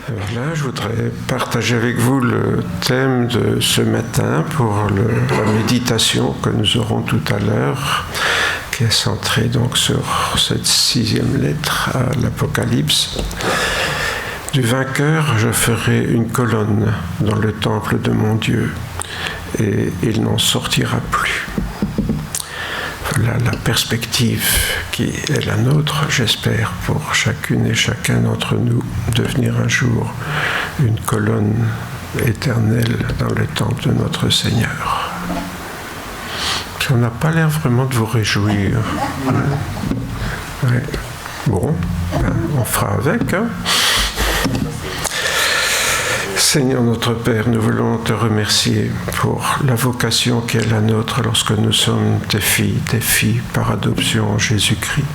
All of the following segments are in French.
Voilà, je voudrais partager avec vous le thème de ce matin pour la méditation que nous aurons tout à l'heure, qui est centrée donc sur cette 6e lettre à l'Apocalypse. Du vainqueur, je ferai une colonne dans le temple de mon Dieu, et il n'en sortira plus. Voilà la perspective qui est la nôtre, j'espère, pour chacune et chacun d'entre nous, devenir un jour une colonne éternelle dans le temple de notre Seigneur. On n'a pas l'air vraiment de vous réjouir. Ouais. Bon, on fera avec, hein. Seigneur notre Père, nous voulons te remercier pour la vocation qui est la nôtre lorsque nous sommes tes filles par adoption en Jésus-Christ.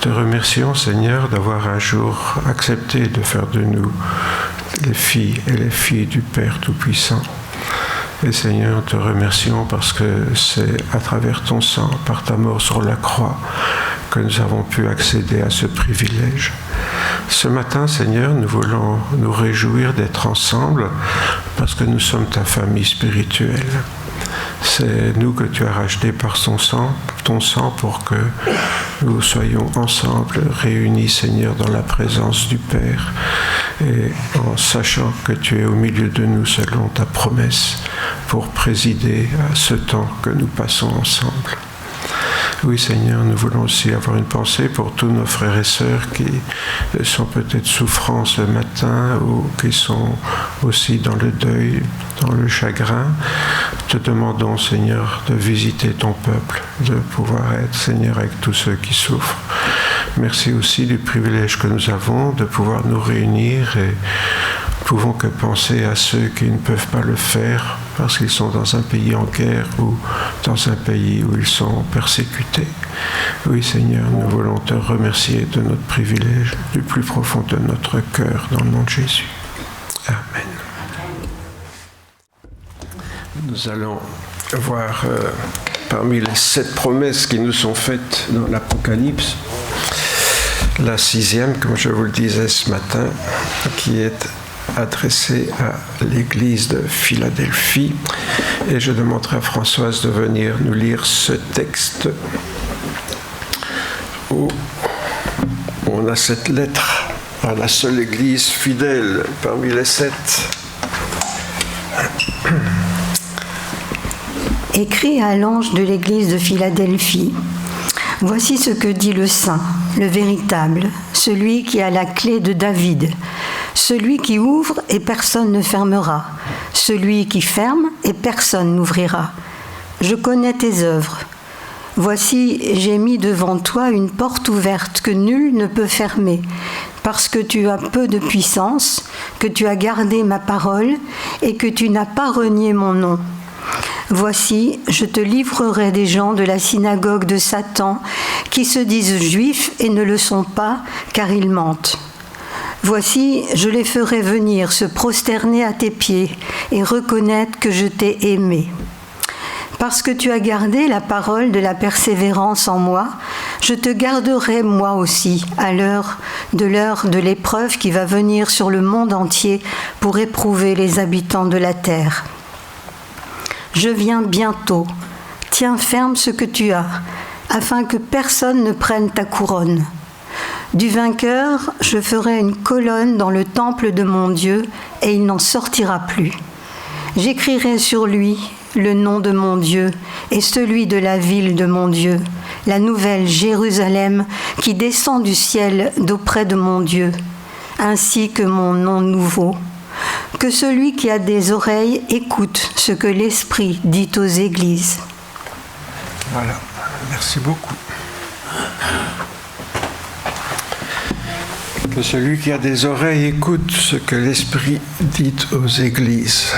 Te remercions, Seigneur, d'avoir un jour accepté de faire de nous les filles et les filles du Père Tout-Puissant. Et Seigneur, te remercions parce que c'est à travers ton sang, par ta mort sur la croix, que nous avons pu accéder à ce privilège. Ce matin, Seigneur, nous voulons nous réjouir d'être ensemble parce que nous sommes ta famille spirituelle. C'est nous que tu as rachetés par ton sang pour que nous soyons ensemble, réunis, Seigneur, dans la présence du Père et en sachant que tu es au milieu de nous selon ta promesse pour présider à ce temps que nous passons ensemble. Oui, Seigneur, nous voulons aussi avoir une pensée pour tous nos frères et sœurs qui sont peut-être souffrants ce matin ou qui sont aussi dans le deuil, dans le chagrin. Te demandons, Seigneur, de visiter ton peuple, de pouvoir être, Seigneur, avec tous ceux qui souffrent. Merci aussi du privilège que nous avons de pouvoir nous réunir et nous pouvons que penser à ceux qui ne peuvent pas le faire parce qu'ils sont dans un pays en guerre ou dans un pays où ils sont persécutés. Oui, Seigneur, nous voulons te remercier de notre privilège du plus profond de notre cœur dans le nom de Jésus. Amen. Nous allons voir parmi les 7 promesses qui nous sont faites dans l'Apocalypse, la 6e, comme je vous le disais ce matin, qui est adressé à l'église de Philadelphie. Et je demanderai à Françoise de venir nous lire ce texte où on a cette lettre à la seule église fidèle parmi les 7. Écrit à l'ange de l'église de Philadelphie. Voici ce que dit le Saint, le véritable, celui qui a la clé de David, celui qui ouvre et personne ne fermera, celui qui ferme et personne n'ouvrira. Je connais tes œuvres. Voici, j'ai mis devant toi une porte ouverte que nul ne peut fermer, parce que tu as peu de puissance, que tu as gardé ma parole et que tu n'as pas renié mon nom. Voici, je te livrerai des gens de la synagogue de Satan qui se disent juifs et ne le sont pas, car ils mentent. Voici, je les ferai venir se prosterner à tes pieds et reconnaître que je t'ai aimé. Parce que tu as gardé la parole de la persévérance en moi, je te garderai moi aussi à l'heure de l'épreuve qui va venir sur le monde entier pour éprouver les habitants de la terre. Je viens bientôt. Tiens ferme ce que tu as, afin que personne ne prenne ta couronne. Du vainqueur, je ferai une colonne dans le temple de mon Dieu, et il n'en sortira plus. J'écrirai sur lui le nom de mon Dieu et celui de la ville de mon Dieu, la nouvelle Jérusalem qui descend du ciel d'auprès de mon Dieu, ainsi que mon nom nouveau. Que celui qui a des oreilles écoute ce que l'Esprit dit aux églises. Voilà, merci beaucoup. Que celui qui a des oreilles écoute ce que l'Esprit dit aux églises.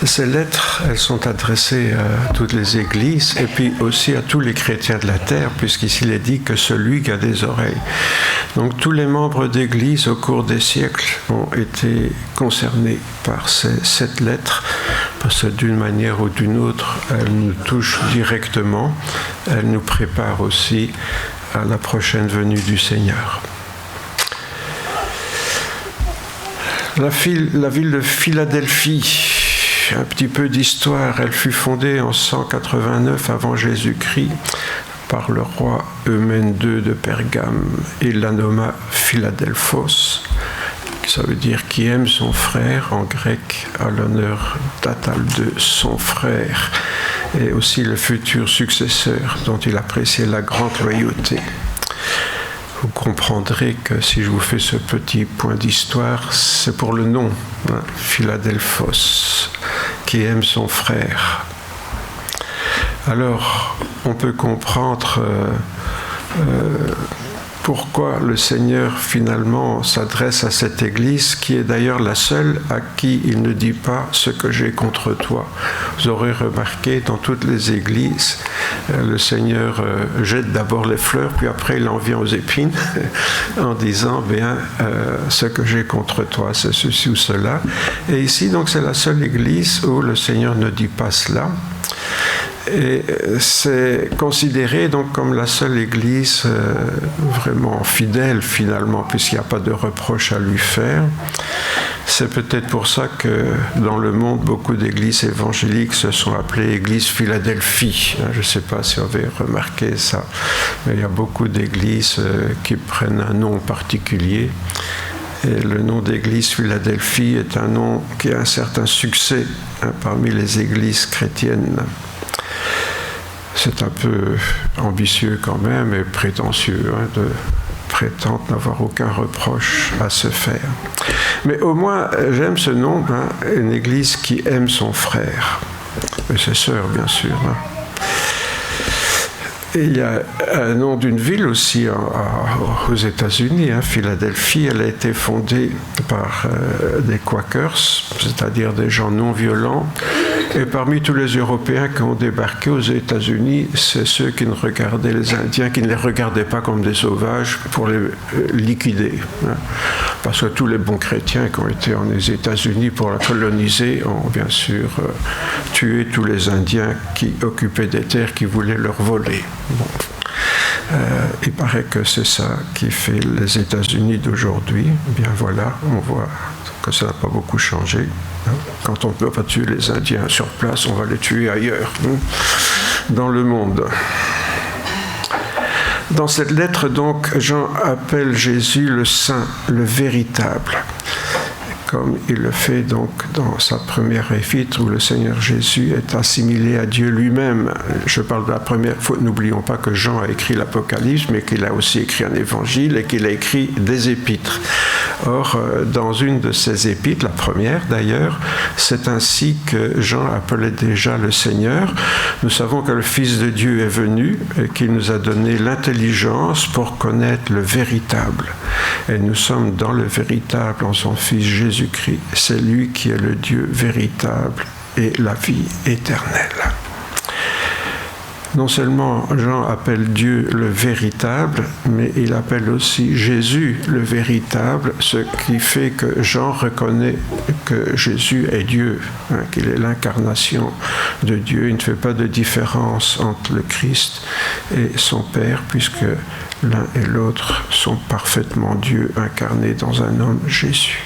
Ces lettres, elles sont adressées à toutes les églises et puis aussi à tous les chrétiens de la terre, puisqu'ici il est dit que celui qui a des oreilles. Donc tous les membres d'église au cours des siècles ont été concernés par ces 7 lettres, parce que d'une manière ou d'une autre, elles nous touchent directement, elles nous préparent aussi à la prochaine venue du Seigneur. La ville de Philadelphie, un petit peu d'histoire, elle fut fondée en 189 avant Jésus-Christ par le roi Eumène II de Pergame. Il la nomma Philadelphos, ça veut dire qui aime son frère en grec, à l'honneur natal de son frère, et aussi le futur successeur dont il appréciait la grande loyauté. Vous comprendrez que si je vous fais ce petit point d'histoire, c'est pour le nom, hein, Philadelphos, qui aime son frère. Alors, on peut comprendre pourquoi le Seigneur finalement s'adresse à cette Église, qui est d'ailleurs la seule à qui il ne dit pas ce que j'ai contre toi. Vous aurez remarqué dans toutes les Églises, le Seigneur jette d'abord les fleurs, puis après il en vient aux épines, en disant bien ce que j'ai contre toi, c'est ceci ou cela. Et ici donc c'est la seule Église où le Seigneur ne dit pas cela. Et c'est considéré donc comme la seule église vraiment fidèle finalement, puisqu'il n'y a pas de reproche à lui faire. C'est peut-être pour ça que dans le monde, beaucoup d'églises évangéliques se sont appelées églises Philadelphie. Je ne sais pas si vous avez remarqué ça, mais il y a beaucoup d'églises qui prennent un nom particulier. Et le nom d'église Philadelphie est un nom qui a un certain succès parmi les églises chrétiennes. C'est un peu ambitieux quand même et prétentieux de prétendre n'avoir aucun reproche à se faire. Mais au moins, j'aime ce nom, une église qui aime son frère. Et ses sœurs, bien sûr. Et il y a un nom d'une ville aussi aux États-Unis, Philadelphie. Elle a été fondée par des Quakers, c'est-à-dire des gens non violents. Et parmi tous les Européens qui ont débarqué aux États-Unis, c'est ceux qui ne regardaient les Indiens, qui ne les regardaient pas comme des sauvages pour les liquider. Parce que tous les bons chrétiens qui ont été en États-Unis pour la coloniser ont bien sûr tué tous les Indiens qui occupaient des terres qui voulaient leur voler. Bon. Il paraît que c'est ça qui fait les États-Unis d'aujourd'hui. Bien voilà, on voit que ça n'a pas beaucoup changé. Quand on ne peut pas tuer les Indiens sur place, on va les tuer ailleurs, dans le monde. Dans cette lettre, donc, Jean appelle Jésus le Saint, le véritable, comme il le fait donc dans sa première épître où le Seigneur Jésus est assimilé à Dieu lui-même. Je parle de la première fois, n'oublions pas que Jean a écrit l'Apocalypse, mais qu'il a aussi écrit un évangile et qu'il a écrit des épîtres. Or, dans une de ces épîtres, la première d'ailleurs, c'est ainsi que Jean appelait déjà le Seigneur. Nous savons que le Fils de Dieu est venu et qu'il nous a donné l'intelligence pour connaître le véritable. Et nous sommes dans le véritable en son Fils Jésus-Christ. C'est lui qui est le Dieu véritable et la vie éternelle. Non seulement Jean appelle Dieu le véritable, mais il appelle aussi Jésus le véritable, ce qui fait que Jean reconnaît que Jésus est Dieu, qu'il est l'incarnation de Dieu. Il ne fait pas de différence entre le Christ et son Père, puisque l'un et l'autre sont parfaitement Dieu incarné dans un homme, Jésus.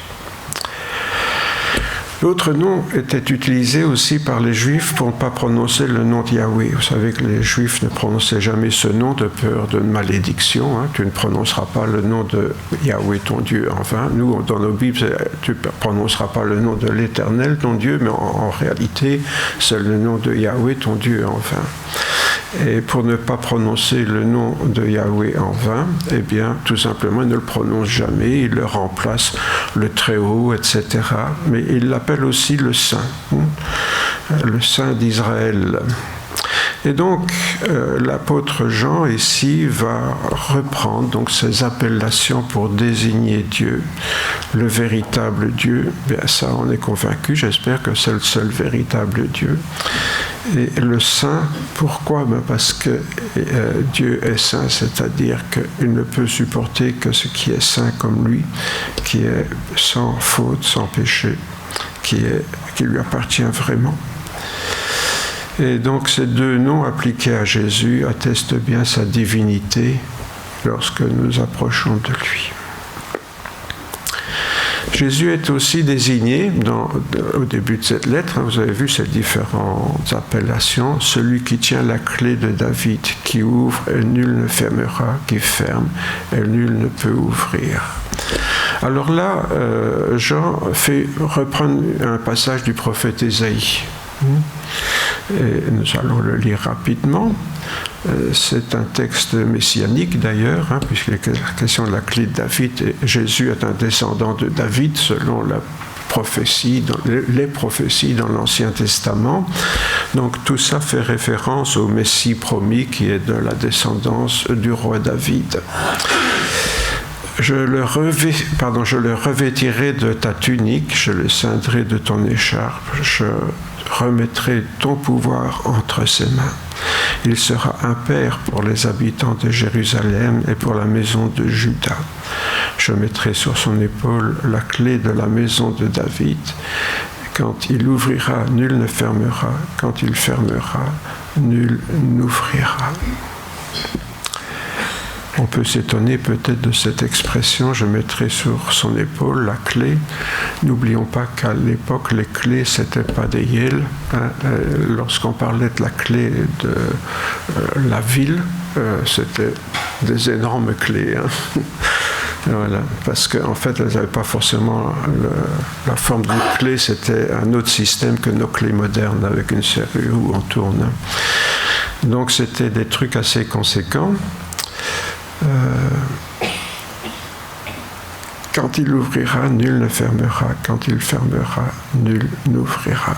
L'autre nom était utilisé aussi par les Juifs pour ne pas prononcer le nom de Yahweh. Vous savez que les Juifs ne prononçaient jamais ce nom de peur de malédiction. Tu ne prononceras pas le nom de Yahweh, ton Dieu, en vain. Nous, dans nos Bibles, tu ne prononceras pas le nom de l'Éternel, ton Dieu, mais en réalité, c'est le nom de Yahweh, ton Dieu, en vain. Et pour ne pas prononcer le nom de Yahweh en vain, eh bien, tout simplement, il ne le prononce jamais, il le remplace le Très-Haut, etc. Mais il l'appelle aussi le Saint d'Israël. Et donc, l'apôtre Jean, ici, va reprendre donc, ces appellations pour désigner Dieu, le véritable Dieu. Bien, ça, on est convaincu, j'espère que c'est le seul véritable Dieu. Et le Saint, pourquoi ? Parce que Dieu est saint, c'est-à-dire qu'il ne peut supporter que ce qui est saint comme lui, qui est sans faute, sans péché, qui lui appartient vraiment. Et donc ces deux noms appliqués à Jésus attestent bien sa divinité lorsque nous approchons de lui. Jésus est aussi désigné au début de cette lettre, vous avez vu ces différentes appellations, celui qui tient la clé de David, qui ouvre et nul ne fermera, qui ferme et nul ne peut ouvrir. Alors là, Jean fait reprendre un passage du prophète Ésaïe. Et nous allons le lire rapidement. C'est un texte messianique d'ailleurs, puisqu'il est question de la clé de David, et Jésus est un descendant de David selon la prophétie, les prophéties dans l'Ancien Testament. Donc tout ça fait référence au Messie promis qui est de la descendance du roi David. Je le revêtirai de ta tunique, je le ceindrai de ton écharpe, je remettrai ton pouvoir entre ses mains. Il sera un père pour les habitants de Jérusalem et pour la maison de Juda. Je mettrai sur son épaule la clé de la maison de David. Quand il ouvrira, nul ne fermera. Quand il fermera, nul n'ouvrira. On peut s'étonner peut-être de cette expression, je mettrai sur son épaule la clé. N'oublions pas qu'à l'époque, les clés, ce n'était pas des yels. Lorsqu'on parlait de la clé de la ville, c'était des énormes clés. Voilà, parce qu'en fait, elles n'avaient pas forcément la forme d'une clé, c'était un autre système que nos clés modernes, avec une serrure où on tourne. Donc c'était des trucs assez conséquents. Quand il ouvrira, nul ne fermera. Quand il fermera, nul n'ouvrira.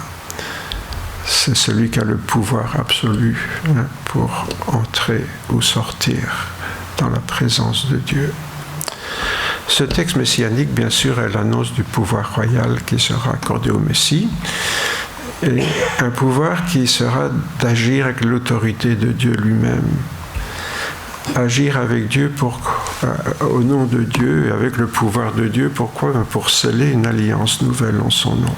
C'est celui qui a le pouvoir absolu pour entrer ou sortir dans la présence de Dieu. Ce texte messianique, bien sûr, est l'annonce du pouvoir royal qui sera accordé au Messie, et un pouvoir qui sera d'agir avec l'autorité de Dieu lui-même. Agir avec Dieu au nom de Dieu et avec le pouvoir de Dieu. Pourquoi ? Pour sceller une alliance nouvelle en son nom.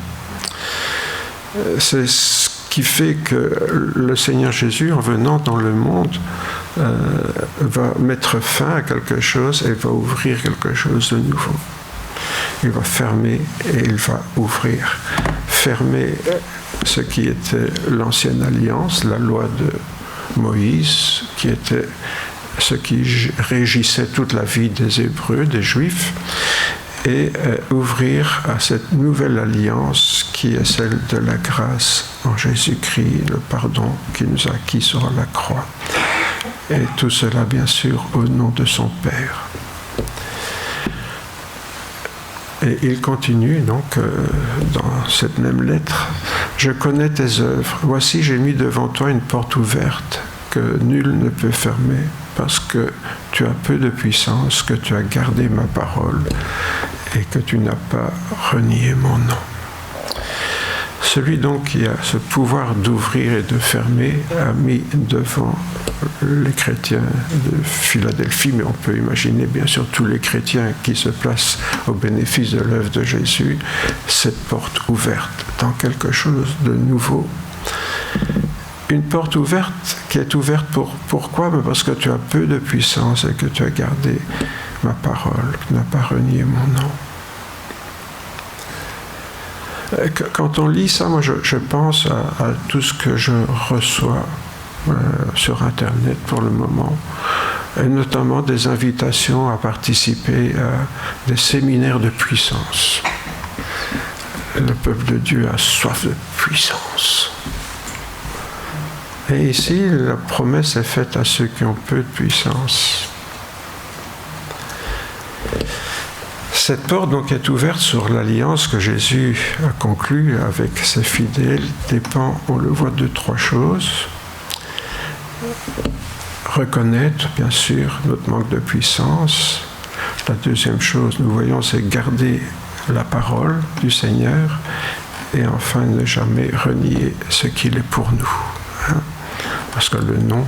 C'est ce qui fait que le Seigneur Jésus, en venant dans le monde, va mettre fin à quelque chose et va ouvrir quelque chose de nouveau. Il va fermer et il va ouvrir. Fermer ce qui était l'ancienne alliance, la loi de Moïse, qui était ce qui régissait toute la vie des Hébreux, des Juifs, et ouvrir à cette nouvelle alliance qui est celle de la grâce en Jésus-Christ, le pardon qu'il nous a acquis sur la croix. Et tout cela, bien sûr, au nom de son Père. Et il continue donc dans cette même lettre. « Je connais tes œuvres. Voici, j'ai mis devant toi une porte ouverte que nul ne peut fermer, parce que tu as peu de puissance, que tu as gardé ma parole et que tu n'as pas renié mon nom. » Celui donc qui a ce pouvoir d'ouvrir et de fermer a mis devant les chrétiens de Philadelphie, mais on peut imaginer bien sûr tous les chrétiens qui se placent au bénéfice de l'œuvre de Jésus, cette porte ouverte dans quelque chose de nouveau. Une porte ouverte qui est ouverte pourquoi ? Parce que tu as peu de puissance et que tu as gardé ma parole, que tu n'as pas renié mon nom. Quand on lit ça, moi je pense à tout ce que je reçois sur Internet pour le moment, et notamment des invitations à participer à des séminaires de puissance. Le peuple de Dieu a soif de puissance. Et ici, la promesse est faite à ceux qui ont peu de puissance. Cette porte donc est ouverte sur l'alliance que Jésus a conclue avec ses fidèles, dépend, on le voit, de trois choses. Reconnaître, bien sûr, notre manque de puissance. La deuxième chose, nous voyons, c'est garder la parole du Seigneur. Et enfin, ne jamais renier ce qu'il est pour nous. Parce que le nom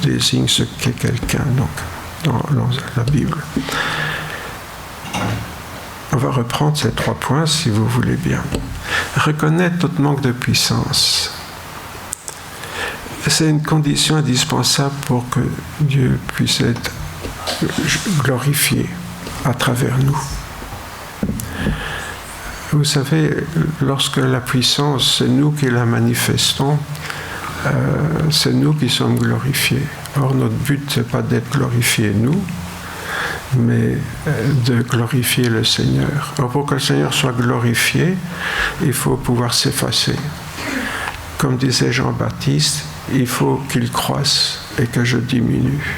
désigne ce qu'est quelqu'un, donc, dans la Bible. On va reprendre ces trois points, si vous voulez bien. Reconnaître notre manque de puissance. C'est une condition indispensable pour que Dieu puisse être glorifié à travers nous. Vous savez, lorsque la puissance, c'est nous qui la manifestons, c'est nous qui sommes glorifiés. Or, notre but, ce n'est pas d'être glorifiés nous, mais de glorifier le Seigneur. Or, pour que le Seigneur soit glorifié, il faut pouvoir s'effacer. Comme disait Jean-Baptiste, il faut qu'il croisse et que je diminue.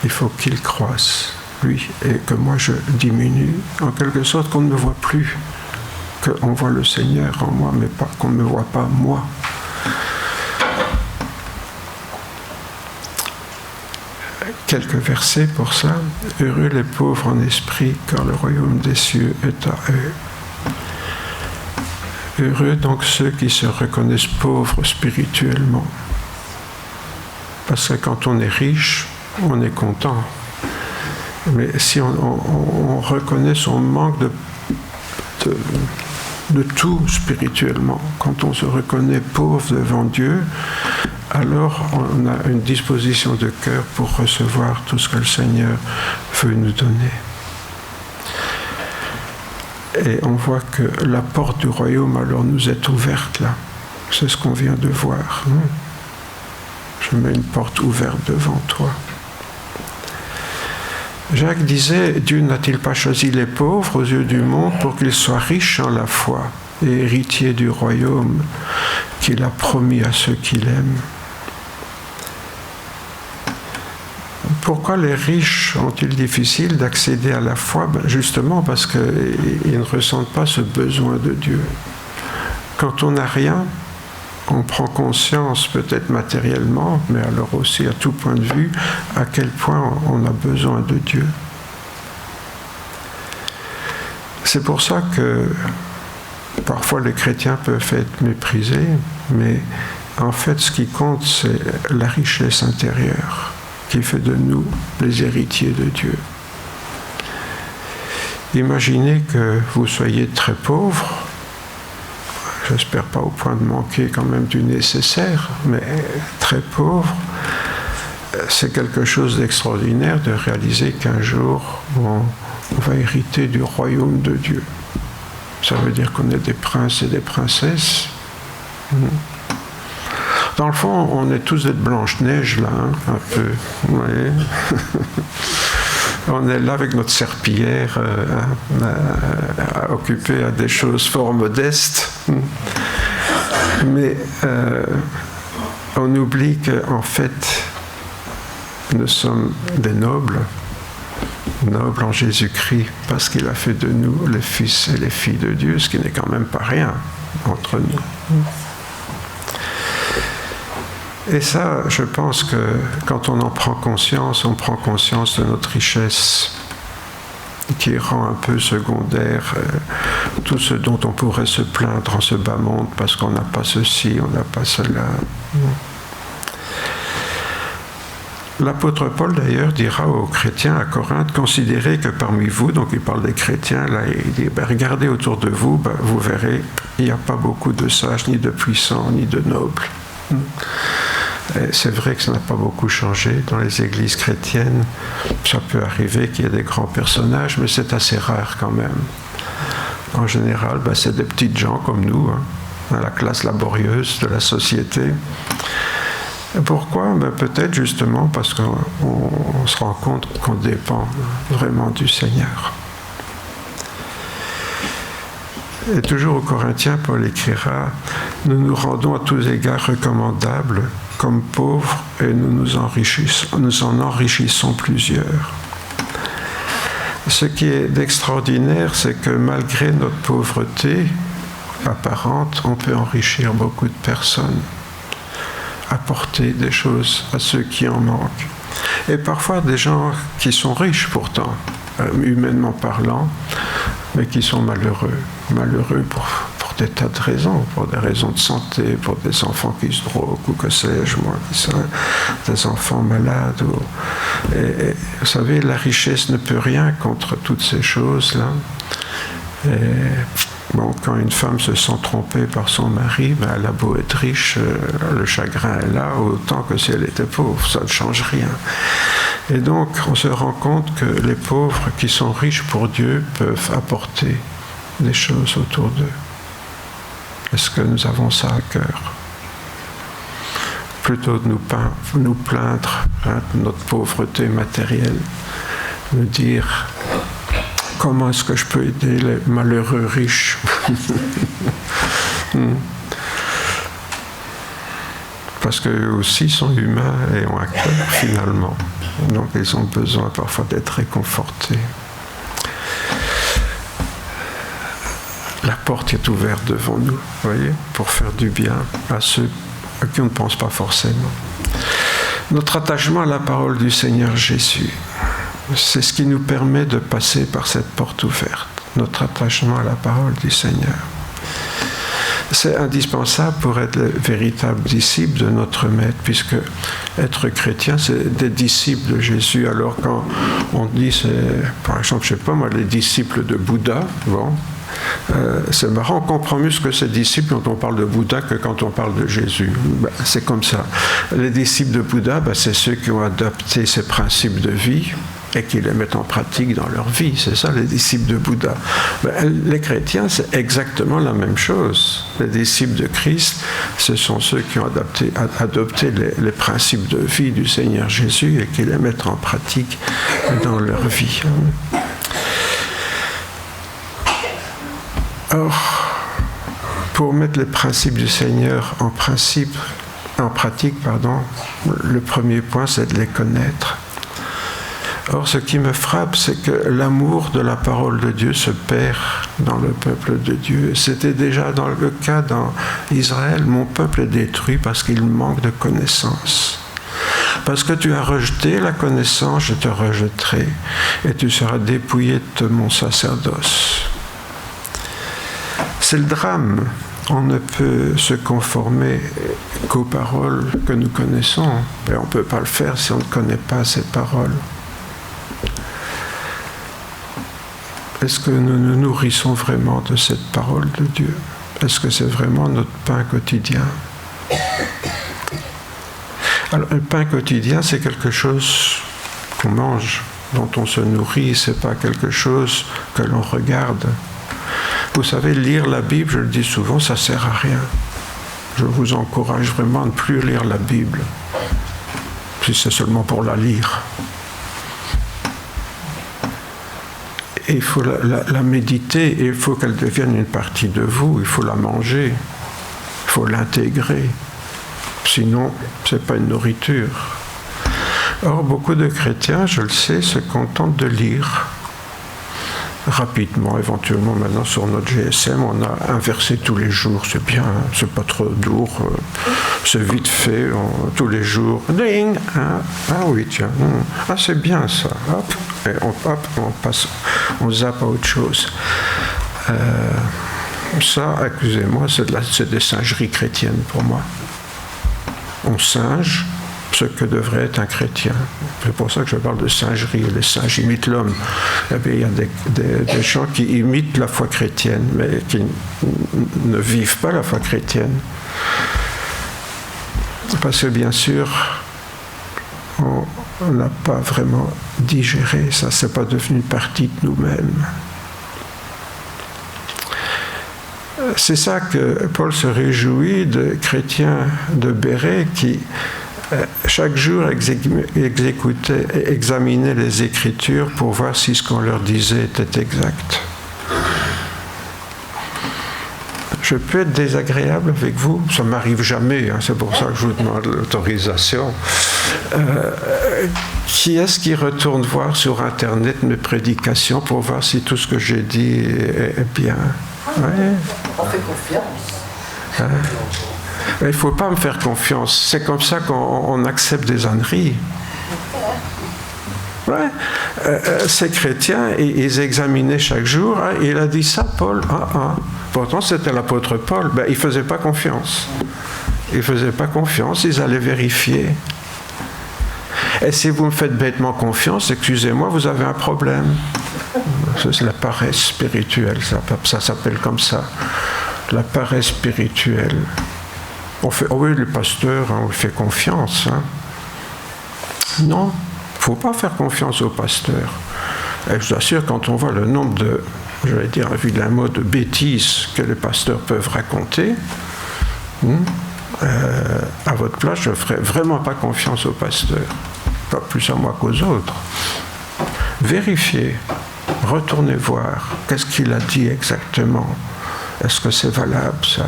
Il faut qu'il croisse, lui, et que moi je diminue. En quelque sorte, qu'on ne me voit plus, qu'on voit le Seigneur en moi, mais pas qu'on ne me voit pas moi. Quelques versets pour ça. Heureux les pauvres en esprit, car le royaume des cieux est à eux. Heureux donc ceux qui se reconnaissent pauvres spirituellement. Parce que quand on est riche, on est content. Mais si on reconnaît son manque de tout spirituellement, quand on se reconnaît pauvre devant Dieu, alors on a une disposition de cœur pour recevoir tout ce que le Seigneur veut nous donner. Et on voit que la porte du royaume alors nous est ouverte là. C'est ce qu'on vient de voir. Je mets une porte ouverte devant toi. Jacques disait, Dieu n'a-t-il pas choisi les pauvres aux yeux du monde pour qu'ils soient riches en la foi et héritiers du royaume qu'il a promis à ceux qui l'aiment? Pourquoi les riches ont-ils difficile d'accéder à la foi? Justement parce qu'ils ne ressentent pas ce besoin de Dieu. Quand on n'a rien, on prend conscience, peut-être matériellement, mais alors aussi à tout point de vue, à quel point on a besoin de Dieu. C'est pour ça que parfois les chrétiens peuvent être méprisés, mais en fait ce qui compte, c'est la richesse intérieure qui fait de nous les héritiers de Dieu. Imaginez que vous soyez très pauvre, j'espère pas au point de manquer quand même du nécessaire, mais très pauvre, c'est quelque chose d'extraordinaire de réaliser qu'un jour on va hériter du royaume de Dieu. Ça veut dire qu'on est des princes et des princesses. Dans le fond, on est tous des Blanche-Neige, là, un peu. Ouais. On est là avec notre serpillière, occupé à des choses fort modestes. Mais on oublie qu'en fait, nous sommes des nobles en Jésus-Christ, parce qu'il a fait de nous les fils et les filles de Dieu, ce qui n'est quand même pas rien entre nous. Et ça, je pense que quand on en prend conscience, on prend conscience de notre richesse qui rend un peu secondaire tout ce dont on pourrait se plaindre en ce bas monde parce qu'on n'a pas ceci, on n'a pas cela. L'apôtre Paul d'ailleurs dira aux chrétiens à Corinthe, considérez que parmi vous, donc il parle des chrétiens, là il dit, regardez autour de vous, vous verrez, il n'y a pas beaucoup de sages, ni de puissants, ni de nobles. C'est vrai que ça n'a pas beaucoup changé dans les églises chrétiennes. Ça peut arriver qu'il y ait des grands personnages, mais c'est assez rare quand même. En général, c'est des petites gens comme nous, dans la classe laborieuse de la société. Pourquoi? Peut-être justement parce qu'on se rend compte qu'on dépend vraiment du Seigneur. Et toujours aux Corinthiens, Paul écrira « Nous nous rendons à tous égards recommandables, comme pauvres, et nous en enrichissons plusieurs. » Ce qui est d'extraordinaire, c'est que malgré notre pauvreté apparente, on peut enrichir beaucoup de personnes, apporter des choses à ceux qui en manquent. Et parfois des gens qui sont riches pourtant, humainement parlant, mais qui sont malheureux pour des tas de raisons, pour des raisons de santé, pour des enfants qui se droguent, ou que sais-je moi, qui sont des enfants malades. Et vous savez, la richesse ne peut rien contre toutes ces choses-là. Et quand une femme se sent trompée par son mari, elle a beau être riche, le chagrin est là, autant que si elle était pauvre, ça ne change rien. Et donc, on se rend compte que les pauvres qui sont riches pour Dieu peuvent apporter des choses autour d'eux? Est-ce que nous avons ça à cœur? Plutôt de nous plaindre de notre pauvreté matérielle, nous dire comment est-ce que je peux aider les malheureux riches? Parce qu'eux aussi sont humains et ont un cœur finalement. Donc ils ont besoin parfois d'être réconfortés. La porte est ouverte devant nous, voyez, pour faire du bien à ceux à qui on ne pense pas forcément. Notre attachement à la parole du Seigneur Jésus, c'est ce qui nous permet de passer par cette porte ouverte. Notre attachement à la parole du Seigneur. C'est indispensable pour être le véritable disciple de notre Maître, puisque être chrétien, c'est des disciples de Jésus. Alors quand on dit, par exemple, je ne sais pas moi, les disciples de Bouddha, bon, c'est marrant, on comprend mieux ce que c'est disciples quand on parle de Bouddha que quand on parle de Jésus. Ben, c'est comme ça. Les disciples de Bouddha, ben, c'est ceux qui ont adopté ces principes de vie et qui les mettent en pratique dans leur vie. C'est ça, les disciples de Bouddha. Ben, les chrétiens, c'est exactement la même chose. Les disciples de Christ, ce sont ceux qui ont adopté les principes de vie du Seigneur Jésus et qui les mettent en pratique dans leur vie. Or, pour mettre les principes du Seigneur en pratique, le premier point, c'est de les connaître. Or, ce qui me frappe, c'est que l'amour de la parole de Dieu se perd dans le peuple de Dieu. C'était déjà dans le cas dans Israël, mon peuple est détruit parce qu'il manque de connaissance. Parce que tu as rejeté la connaissance, je te rejetterai, et tu seras dépouillé de mon sacerdoce. C'est le drame. On ne peut se conformer qu'aux paroles que nous connaissons. Et on ne peut pas le faire si on ne connaît pas ces paroles. Est-ce que nous nous nourrissons vraiment de cette parole de Dieu? Est-ce que c'est vraiment notre pain quotidien? Alors, le pain quotidien, c'est quelque chose qu'on mange, dont on se nourrit. C'est pas quelque chose que l'on regarde. Vous savez, lire la Bible, je le dis souvent, ça ne sert à rien. Je vous encourage vraiment à ne plus lire la Bible, si c'est seulement pour la lire. Et il faut la méditer, et il faut qu'elle devienne une partie de vous, il faut la manger, il faut l'intégrer. Sinon, ce n'est pas une nourriture. Or, beaucoup de chrétiens, je le sais, se contentent de lire. Rapidement, éventuellement, maintenant sur notre GSM, on a un verset tous les jours, c'est bien, c'est pas trop lourd, c'est vite fait, tous les jours, ding, hein, ah oui, tiens, ah c'est bien ça, hop, et on passe, on zappe à autre chose. Ça, excusez-moi, c'est des singeries chrétiennes pour moi. On singe ce que devrait être un chrétien. C'est pour ça que je parle de singerie. Les singes imitent l'homme. Eh bien, il y a des gens qui imitent la foi chrétienne, mais qui ne vivent pas la foi chrétienne. Parce que bien sûr, on n'a pas vraiment digéré ça. C'est pas devenu une partie de nous-mêmes. C'est ça que Paul se réjouit de chrétiens de Béret qui chaque jour examinaient les Écritures pour voir si ce qu'on leur disait était exact. Je peux être désagréable avec vous, ça ne m'arrive jamais, hein, c'est pour ça que je vous demande l'autorisation. Qui est-ce qui retourne voir sur Internet mes prédications pour voir si tout ce que j'ai dit est bien? Ouais. On fait confiance. Hein? Il ne faut pas me faire confiance. C'est comme ça qu'on accepte des âneries. Ouais. Ces chrétiens, ils examinaient chaque jour. Hein, il a dit ça, Paul. Pourtant, c'était l'apôtre Paul. Ben, ils ne faisaient pas confiance. Ils ne faisaient pas confiance. Ils allaient vérifier. Et si vous me faites bêtement confiance, excusez-moi, vous avez un problème. C'est la paresse spirituelle. Ça s'appelle comme ça. La paresse spirituelle. On fait, oh oui, le pasteur, hein, on lui fait confiance. Hein. Non, il ne faut pas faire confiance au pasteur. Et je vous assure, quand on voit le nombre je vais dire un vilain mot, de bêtises que les pasteurs peuvent raconter, à votre place, je ne ferai vraiment pas confiance aux pasteurs, pas plus à moi qu'aux autres. Vérifiez, retournez voir, qu'est-ce qu'il a dit exactement? Est-ce que c'est valable, ça?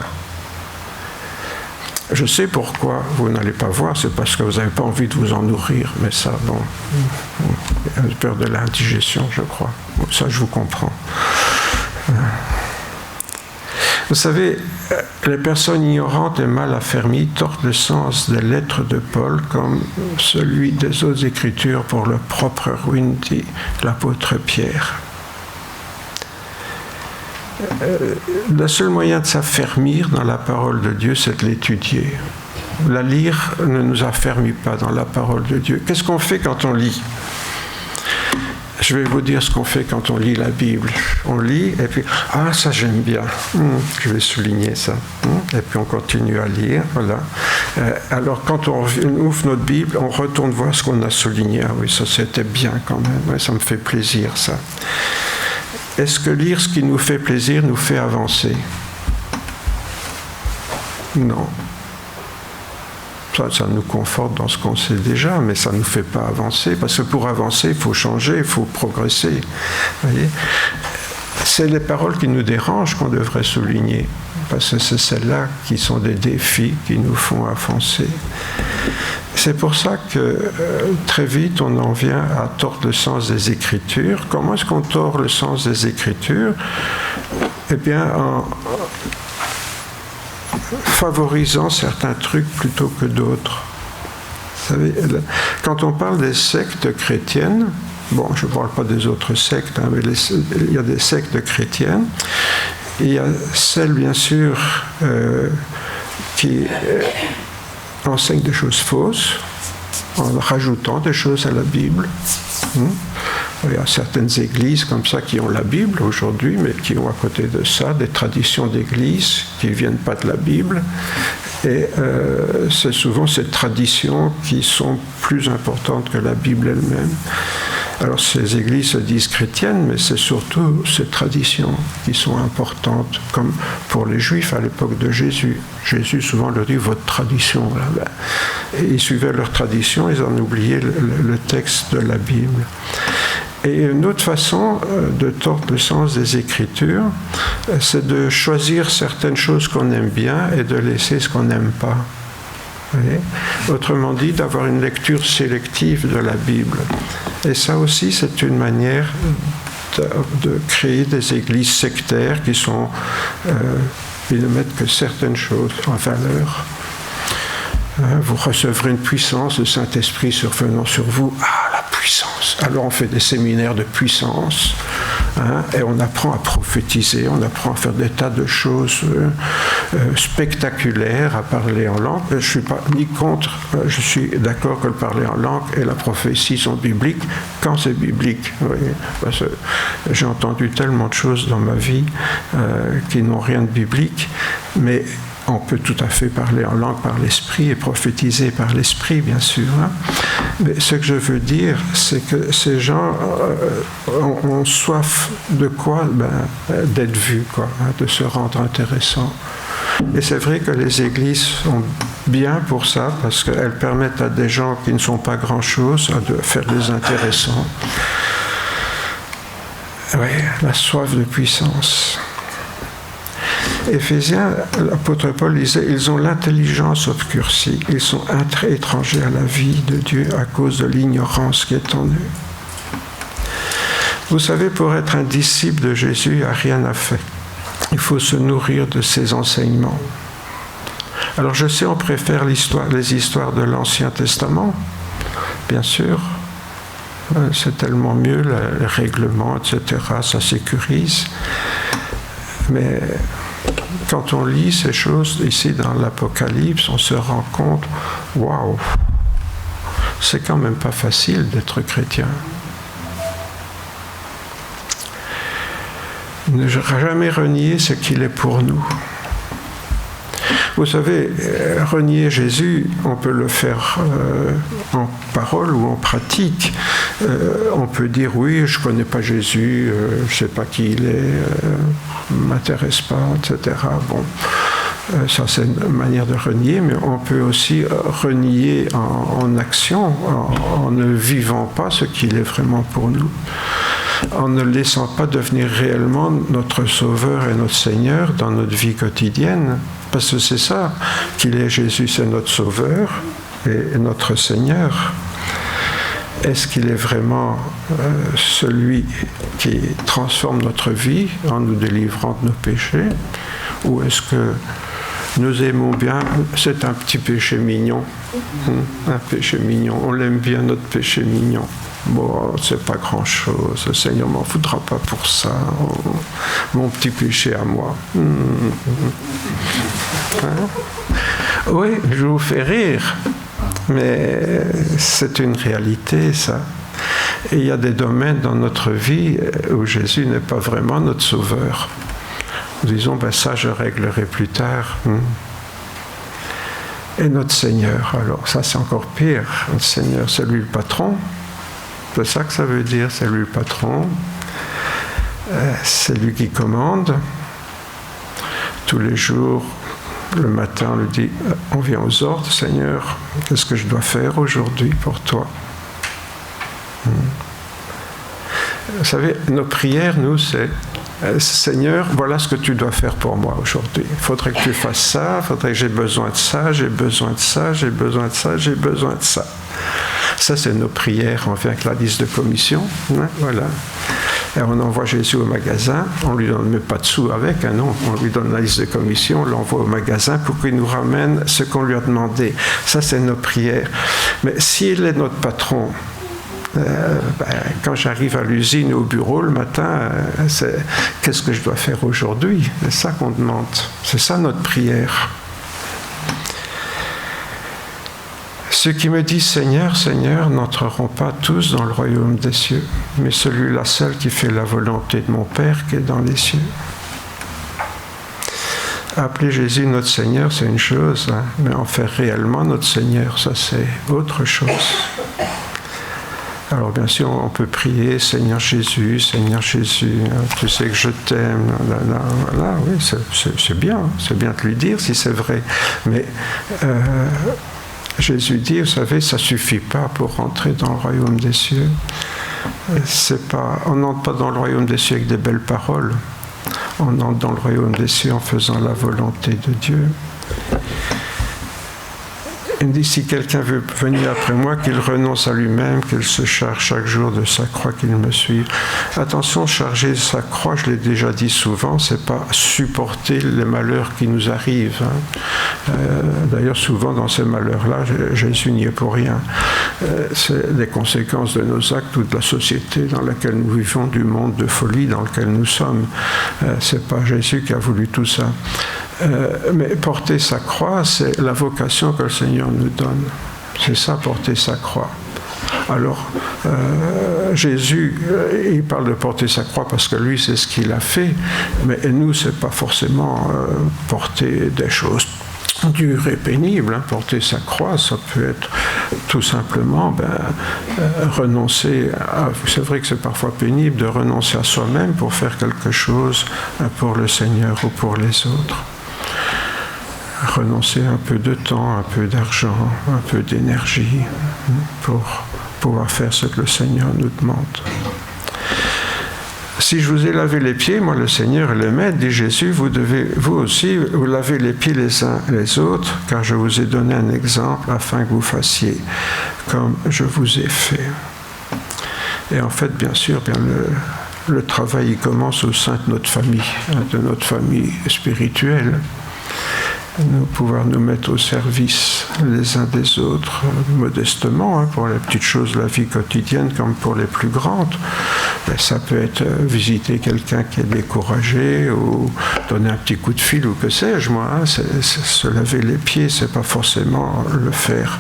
Je sais pourquoi vous n'allez pas voir, c'est parce que vous n'avez pas envie de vous en nourrir, mais ça, bon, j'ai peur de l'indigestion, je crois. Ça, je vous comprends. Vous savez, les personnes ignorantes et mal affermies tordent le sens des lettres de Paul comme celui des autres Écritures pour leur propre ruine, dit l'apôtre Pierre. Le seul moyen de s'affermir dans la parole de Dieu, c'est de l'étudier. La lire ne nous affermit pas dans la parole de Dieu. Qu'est-ce qu'on fait quand on lit? Je vais vous dire ce qu'on fait quand on lit la Bible. On lit et puis, ah, ça j'aime bien. Je vais souligner ça. Et puis on continue à lire. Voilà. Alors quand on ouvre notre Bible, on retourne voir ce qu'on a souligné. Ah oui, ça c'était bien quand même. Ouais, ça me fait plaisir ça. Est-ce que lire ce qui nous fait plaisir nous fait avancer? Non. Ça nous conforte dans ce qu'on sait déjà, mais ça ne nous fait pas avancer, parce que pour avancer, il faut changer, il faut progresser. Vous voyez ? C'est les paroles qui nous dérangent qu'on devrait souligner, parce que c'est celles-là qui sont des défis qui nous font avancer. C'est pour ça que très vite on en vient à tordre le sens des Écritures. Comment est-ce qu'on tord le sens des Écritures? Eh bien, en favorisant certains trucs plutôt que d'autres. Vous savez, quand on parle des sectes chrétiennes, bon, je ne parle pas des autres sectes, mais il y a des sectes chrétiennes, et il y a celles, bien sûr, qui enseignent des choses fausses, en rajoutant des choses à la Bible. Il y a certaines églises comme ça qui ont la Bible aujourd'hui, mais qui ont à côté de ça des traditions d'église qui ne viennent pas de la Bible. Et c'est souvent ces traditions qui sont plus importantes que la Bible elle-même. Alors ces églises se disent chrétiennes, mais c'est surtout ces traditions qui sont importantes, comme pour les Juifs à l'époque de Jésus. Jésus souvent leur dit « votre tradition ». Et ils suivaient leur tradition, ils en oubliaient le texte de la Bible. Et une autre façon de tordre le sens des Écritures, c'est de choisir certaines choses qu'on aime bien et de laisser ce qu'on n'aime pas. Autrement dit, d'avoir une lecture sélective de la Bible. Et ça aussi, c'est une manière de créer des églises sectaires qui ne mettent que certaines choses en valeur. Vous recevrez une puissance, le Saint-Esprit survenant sur vous. Ah, la puissance! Alors on fait des séminaires de puissance, et on apprend à prophétiser, on apprend à faire des tas de choses spectaculaires, à parler en langue. Je ne suis pas ni contre, je suis d'accord que le parler en langue et la prophétie sont bibliques quand c'est biblique. Vous voyez, parce que j'ai entendu tellement de choses dans ma vie qui n'ont rien de biblique, mais on peut tout à fait parler en langue par l'esprit et prophétiser par l'esprit, bien sûr. Mais ce que je veux dire, c'est que ces gens ont soif de quoi? D'être vus, de se rendre intéressants. Et c'est vrai que les églises sont bien pour ça, parce qu'elles permettent à des gens qui ne sont pas grand-chose de faire des intéressants. Oui, la soif de puissance. Éphésiens, l'apôtre Paul disait, ils ont l'intelligence obscurcie, ils sont étrangers à la vie de Dieu à cause de l'ignorance qui est en eux. Vous savez, pour être un disciple de Jésus, il n'y a rien à faire. Il faut se nourrir de ses enseignements. Alors je sais, on préfère les histoires de l'Ancien Testament, bien sûr. C'est tellement mieux, les règlements, etc., ça sécurise. Mais quand on lit ces choses ici dans l'Apocalypse, on se rend compte, waouh, c'est quand même pas facile d'être chrétien. Ne jamais renier ce qu'il est pour nous. Vous savez, renier Jésus, on peut le faire en parole ou en pratique. On peut dire oui, je ne connais pas Jésus, je ne sais pas qui il est, ne m'intéresse pas, etc. Bon, ça c'est une manière de renier, mais on peut aussi renier en action, en ne vivant pas ce qu'il est vraiment pour nous, en ne laissant pas devenir réellement notre Sauveur et notre Seigneur dans notre vie quotidienne. Parce que c'est ça qu'il est, Jésus, c'est notre Sauveur et notre Seigneur. Est-ce qu'il est vraiment celui qui transforme notre vie en nous délivrant de nos péchés? Ou est-ce que nous aimons bien, c'est un petit péché mignon, un péché mignon, on l'aime bien notre péché mignon. Bon, c'est pas grand-chose, le Seigneur m'en voudra pas pour ça, mon petit péché à moi. Oui, je vous fais rire, mais c'est une réalité, ça. Et il y a des domaines dans notre vie où Jésus n'est pas vraiment notre Sauveur. Nous disons, ben ça, je réglerai plus tard. Et notre Seigneur, alors ça, c'est encore pire. Notre Seigneur, c'est lui le patron. C'est ça que ça veut dire, c'est lui le patron. C'est lui qui commande. Tous les jours, le matin, on lui dit, on vient aux ordres, Seigneur, qu'est-ce que je dois faire aujourd'hui pour toi? Vous savez, nos prières, nous, c'est Seigneur, voilà ce que tu dois faire pour moi aujourd'hui. Il faudrait que tu fasses ça, il faudrait que j'ai besoin de ça, j'ai besoin de ça, j'ai besoin de ça, j'ai besoin de ça. Ça, c'est nos prières. On vient avec la liste de commission. Voilà. Et on envoie Jésus au magasin. On ne lui donne même pas de sous avec. Non, on lui donne la liste de commission, on l'envoie au magasin pour qu'il nous ramène ce qu'on lui a demandé. Ça, c'est nos prières. Mais s'il est notre patron, quand j'arrive à l'usine ou au bureau le matin, c'est qu'est-ce que je dois faire aujourd'hui? C'est ça qu'on demande. C'est ça notre prière. Ceux qui me disent Seigneur, Seigneur n'entreront pas tous dans le royaume des cieux, mais celui-là seul qui fait la volonté de mon Père qui est dans les cieux. Appeler Jésus notre Seigneur, c'est une chose, mais en faire réellement notre Seigneur, ça c'est autre chose. Alors bien sûr, on peut prier Seigneur Jésus, tu sais que je t'aime, là, oui, c'est bien de lui dire si c'est vrai, mais Jésus dit, vous savez, ça ne suffit pas pour rentrer dans le royaume des cieux. On n'entre pas dans le royaume des cieux avec des belles paroles, on entre dans le royaume des cieux en faisant la volonté de Dieu. Il me dit, si quelqu'un veut venir après moi, qu'il renonce à lui-même, qu'il se charge chaque jour de sa croix, qu'il me suive. Attention, charger sa croix, je l'ai déjà dit souvent, c'est pas supporter les malheurs qui nous arrivent. D'ailleurs, souvent dans ces malheurs-là, Jésus n'y est pour rien. C'est des conséquences de nos actes ou de la société dans laquelle nous vivons, du monde de folie dans lequel nous sommes. C'est pas Jésus qui a voulu tout ça. Mais porter sa croix, c'est la vocation que le Seigneur nous donne. C'est ça, porter sa croix. Alors, Jésus, il parle de porter sa croix parce que lui, c'est ce qu'il a fait, mais nous, c'est pas forcément porter des choses dures et pénibles. Porter sa croix, ça peut être tout simplement renoncer à... C'est vrai que c'est parfois pénible de renoncer à soi-même pour faire quelque chose pour le Seigneur ou pour les autres. Renoncer un peu de temps, un peu d'argent, un peu d'énergie pour pouvoir faire ce que le Seigneur nous demande. Si je vous ai lavé les pieds, moi le Seigneur et le Maître, dit Jésus, vous devez vous aussi vous laver les pieds les uns les autres, car je vous ai donné un exemple afin que vous fassiez comme je vous ai fait. Et en fait, bien sûr, le travail il commence au sein de notre famille spirituelle. Nous pouvoir nous mettre au service les uns des autres, modestement, pour les petites choses de la vie quotidienne comme pour les plus grandes. Ça peut être visiter quelqu'un qui est découragé ou donner un petit coup de fil ou que sais-je, moi. C'est se laver les pieds, c'est pas forcément le faire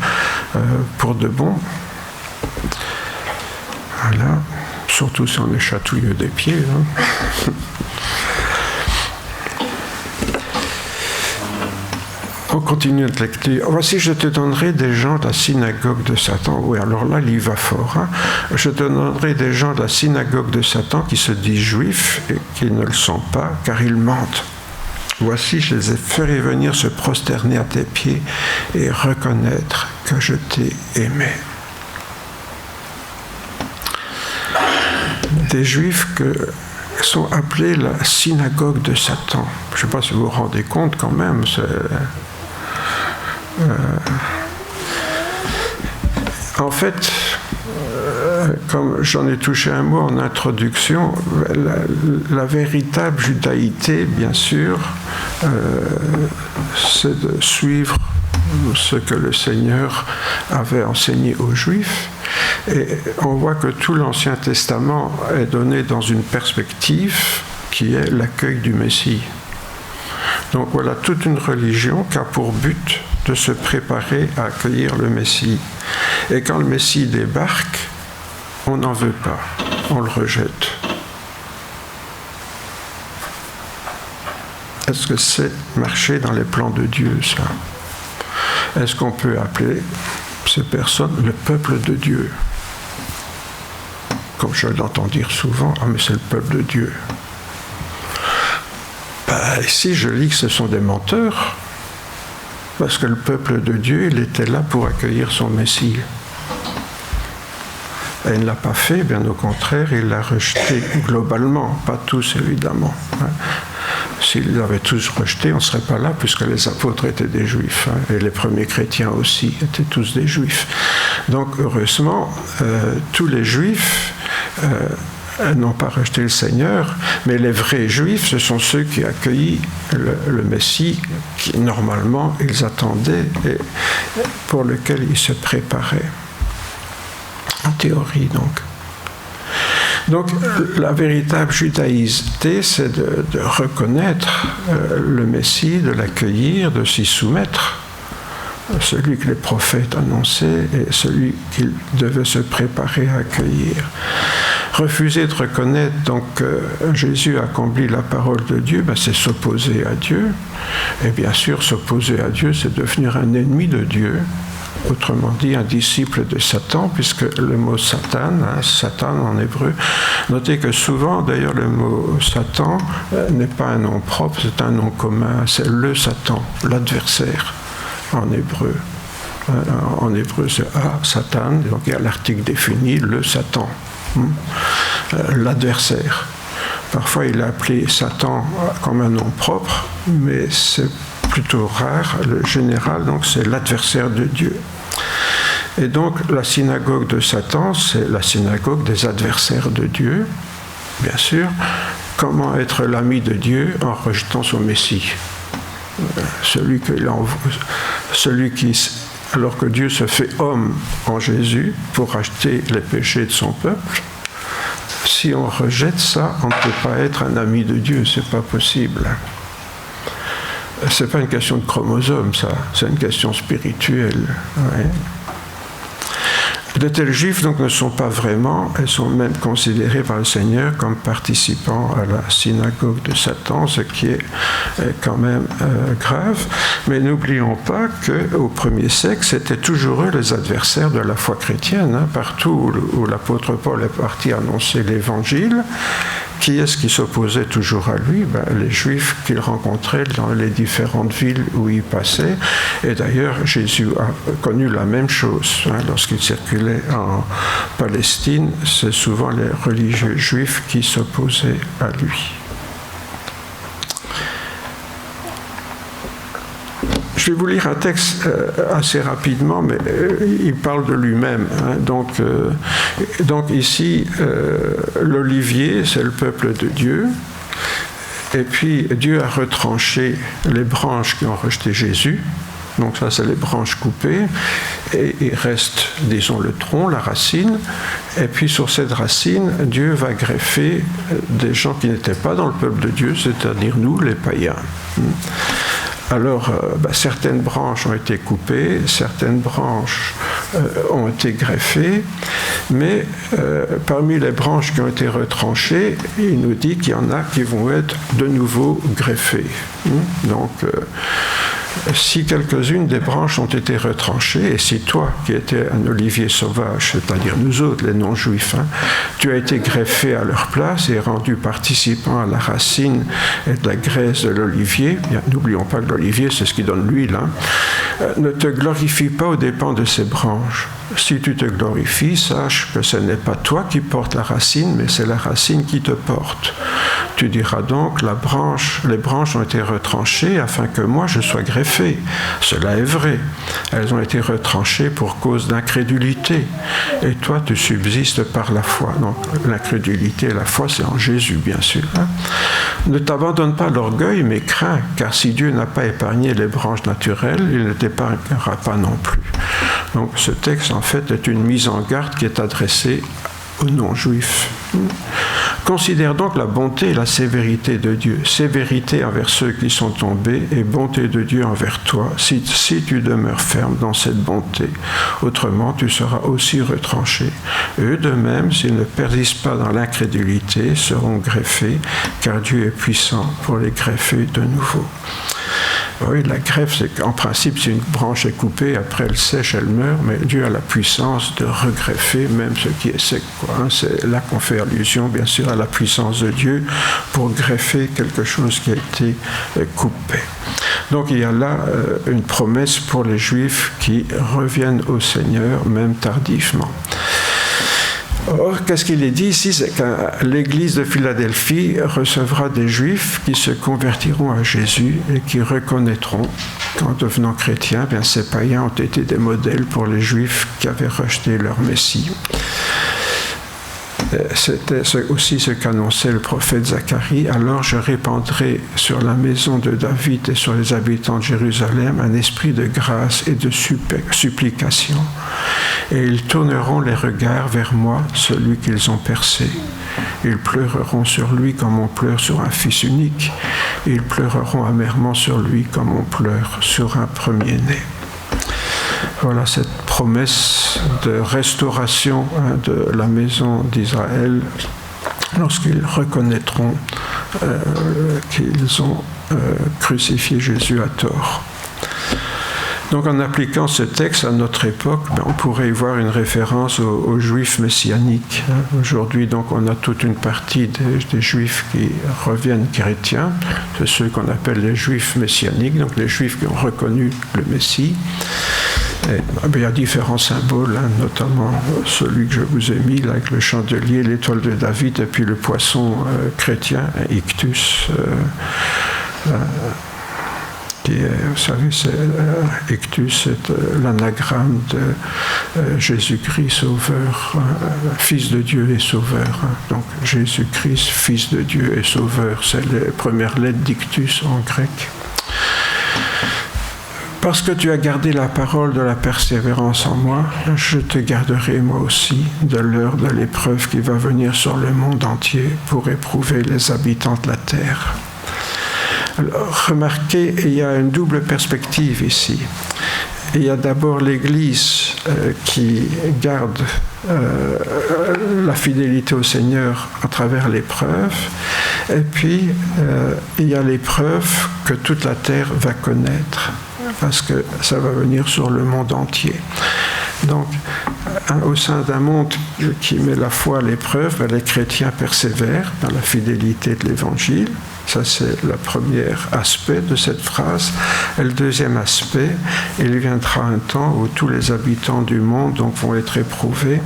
pour de bon. Voilà. Surtout si on est chatouilleux des pieds. On continue notre lecture. Voici, je te donnerai des gens de la synagogue de Satan. Oui, alors là, il y va fort. Hein. Je te donnerai des gens de la synagogue de Satan qui se disent juifs et qui ne le sont pas, car ils mentent. Voici, je les ferai venir se prosterner à tes pieds et reconnaître que je t'ai aimé. Des juifs qui sont appelés la synagogue de Satan. Je ne sais pas si vous vous rendez compte quand même. En fait, comme j'en ai touché un mot en introduction, la véritable judaïté, bien sûr, c'est de suivre ce que le Seigneur avait enseigné aux Juifs. Et on voit que tout l'Ancien Testament est donné dans une perspective qui est l'accueil du Messie. Donc voilà toute une religion qui a pour but de se préparer à accueillir le Messie. Et quand le Messie débarque, on n'en veut pas, on le rejette. Est-ce que c'est marcher dans les plans de Dieu, ça? Est-ce qu'on peut appeler ces personnes le peuple de Dieu? Comme je l'entends dire souvent, ah mais c'est le peuple de Dieu. Ici, je lis que ce sont des menteurs, parce que le peuple de Dieu, il était là pour accueillir son Messie. Et il ne l'a pas fait, bien au contraire, il l'a rejeté globalement, pas tous évidemment. S'ils avaient tous rejeté, on ne serait pas là, puisque les apôtres étaient des juifs, et les premiers chrétiens aussi étaient tous des juifs. Donc heureusement, tous les juifs n'ont pas rejeté le Seigneur, mais les vrais juifs, ce sont ceux qui accueillent le Messie, qui normalement ils attendaient et pour lequel ils se préparaient. En théorie, donc. Donc, la véritable judaïté, c'est de reconnaître le Messie, de l'accueillir, de s'y soumettre, celui que les prophètes annonçaient et celui qu'ils devaient se préparer à accueillir. Refuser de reconnaître donc que Jésus accomplit la parole de Dieu, c'est s'opposer à Dieu. Et bien sûr, s'opposer à Dieu, c'est devenir un ennemi de Dieu. Autrement dit, un disciple de Satan, puisque le mot Satan, Satan en hébreu, notez que souvent, d'ailleurs, le mot Satan n'est pas un nom propre, c'est un nom commun, c'est le Satan, l'adversaire en hébreu. En hébreu, c'est Satan, donc il y a l'article défini, le Satan, l'adversaire. Parfois, il est appelé Satan comme un nom propre, mais c'est plutôt rare. Le général, donc, c'est l'adversaire de Dieu. Et donc, la synagogue de Satan, c'est la synagogue des adversaires de Dieu, bien sûr. Comment être l'ami de Dieu en rejetant son Messie? Celui qui, alors que Dieu se fait homme en Jésus pour racheter les péchés de son peuple, si on rejette ça, on ne peut pas être un ami de Dieu, c'est pas possible. C'est pas une question de chromosome, ça, c'est une question spirituelle. Ouais. De tels juifs donc ne sont pas vraiment, elles sont même considérées par le Seigneur comme participant à la synagogue de Satan, ce qui est quand même grave. Mais n'oublions pas qu'au premier siècle, c'était toujours eux les adversaires de la foi chrétienne. Partout où l'apôtre Paul est parti annoncer l'évangile, qui est-ce qui s'opposait toujours à lui? Les Juifs qu'il rencontrait dans les différentes villes où il passait. Et d'ailleurs, Jésus a connu la même chose. Lorsqu'il circulait en Palestine, c'est souvent les religieux juifs qui s'opposaient à lui. Je vais vous lire un texte assez rapidement, mais il parle de lui-même. Donc ici, l'olivier, c'est le peuple de Dieu. Et puis, Dieu a retranché les branches qui ont rejeté Jésus. Donc ça, c'est les branches coupées. Et il reste, disons, le tronc, la racine. Et puis, sur cette racine, Dieu va greffer des gens qui n'étaient pas dans le peuple de Dieu, c'est-à-dire nous, les païens. Alors, certaines branches ont été coupées, certaines branches ont été greffées, mais parmi les branches qui ont été retranchées, il nous dit qu'il y en a qui vont être de nouveau greffées. Donc, Si quelques-unes des branches ont été retranchées, et si toi, qui étais un olivier sauvage, c'est-à-dire nous autres, les non-juifs, tu as été greffé à leur place et rendu participant à la racine et de la graisse de l'olivier, n'oublions pas que l'olivier, c'est ce qui donne l'huile, ne te glorifie pas aux dépens de ces branches. Si tu te glorifies, sache que ce n'est pas toi qui portes la racine, mais c'est la racine qui te porte. Tu diras donc, les branches ont été retranchées afin que moi je sois greffé. Cela est vrai. Elles ont été retranchées pour cause d'incrédulité. Et toi, tu subsistes par la foi. Donc, l'incrédulité et la foi, c'est en Jésus, bien sûr. Ne t'abandonne pas à l'orgueil, mais crains, car si Dieu n'a pas épargné les branches naturelles, il ne t'épargnera pas non plus. Donc, ce texte, en fait, est une mise en garde qui est adressée aux non-juifs. Considère donc la bonté et la sévérité de Dieu. Sévérité envers ceux qui sont tombés et bonté de Dieu envers toi, si tu demeures ferme dans cette bonté. Autrement, tu seras aussi retranché. Eux de même, s'ils ne persistent pas dans l'incrédulité, seront greffés, car Dieu est puissant pour les greffer de nouveau. Oui, la greffe, c'est qu'en principe, si une branche est coupée, après elle sèche, elle meurt, mais Dieu a la puissance de regreffer même ce qui est sec. C'est là qu'on fait allusion, bien sûr, à la puissance de Dieu pour greffer quelque chose qui a été coupé. Donc il y a là une promesse pour les Juifs qui reviennent au Seigneur, même tardivement. Or, qu'est-ce qu'il est dit ici? C'est que l'Église de Philadelphie recevra des Juifs qui se convertiront à Jésus et qui reconnaîtront qu'en devenant chrétiens, bien, ces païens ont été des modèles pour les Juifs qui avaient rejeté leur Messie. C'était aussi ce qu'annonçait le prophète Zacharie. Alors je répandrai sur la maison de David et sur les habitants de Jérusalem un esprit de grâce et de supplication. Et ils tourneront les regards vers moi, celui qu'ils ont percé. Ils pleureront sur lui comme on pleure sur un fils unique. Ils pleureront amèrement sur lui comme on pleure sur un premier-né. Voilà cette promesse de restauration de la maison d'Israël lorsqu'ils reconnaîtront qu'ils ont crucifié Jésus à tort. Donc en appliquant ce texte à notre époque, on pourrait y voir une référence aux Juifs messianiques. Aujourd'hui, donc, on a toute une partie des Juifs qui reviennent chrétiens, c'est ceux qu'on appelle les Juifs messianiques, donc les Juifs qui ont reconnu le Messie. Et, il y a différents symboles, notamment celui que je vous ai mis là, avec le chandelier, l'étoile de David et puis le poisson chrétien, ictus. Vous savez, ictus, c'est l'anagramme de Jésus-Christ, sauveur, fils de Dieu et sauveur. Donc Jésus-Christ, fils de Dieu et sauveur, c'est les premières lettres d'ictus en grec. Parce que tu as gardé la parole de la persévérance en moi, je te garderai moi aussi de l'heure de l'épreuve qui va venir sur le monde entier pour éprouver les habitants de la terre. Alors, remarquez, il y a une double perspective ici. Il y a d'abord l'Église qui garde la fidélité au Seigneur à travers l'épreuve, et puis il y a l'épreuve que toute la terre va connaître, parce que ça va venir sur le monde entier. Donc, au sein d'un monde qui met la foi à l'épreuve, les chrétiens persévèrent dans la fidélité de l'Évangile. Ça, c'est le premier aspect de cette phrase. Et le deuxième aspect, il viendra un temps où tous les habitants du monde donc, vont être éprouvés.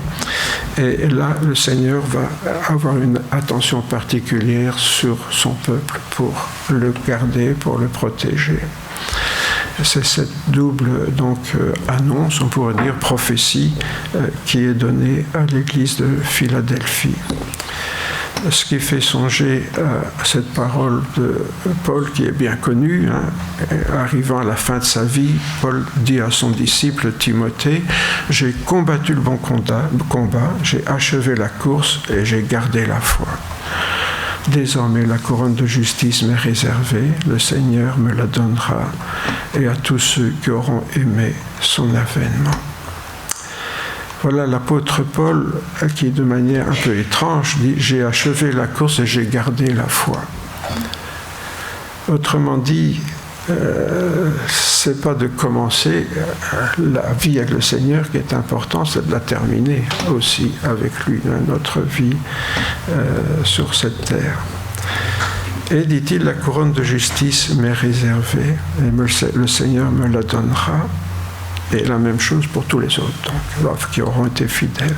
Et là, le Seigneur va avoir une attention particulière sur son peuple pour le garder, pour le protéger. C'est cette double annonce, on pourrait dire prophétie, qui est donnée à l'Église de Philadelphie. Ce qui fait songer à cette parole de Paul qui est bien connue, arrivant à la fin de sa vie, Paul dit à son disciple Timothée, « J'ai combattu le bon combat, j'ai achevé la course et j'ai gardé la foi. Désormais, la couronne de justice m'est réservée, le Seigneur me la donnera, et à tous ceux qui auront aimé son avènement. » Voilà l'apôtre Paul qui, de manière un peu étrange, dit « J'ai achevé la course et j'ai gardé la foi ». Autrement dit, c'est pas de commencer la vie avec le Seigneur qui est important, c'est de la terminer aussi avec lui, notre vie sur cette terre. Et dit-il, la couronne de justice m'est réservée, et le Seigneur me la donnera. Et la même chose pour tous les autres, donc, qui auront été fidèles.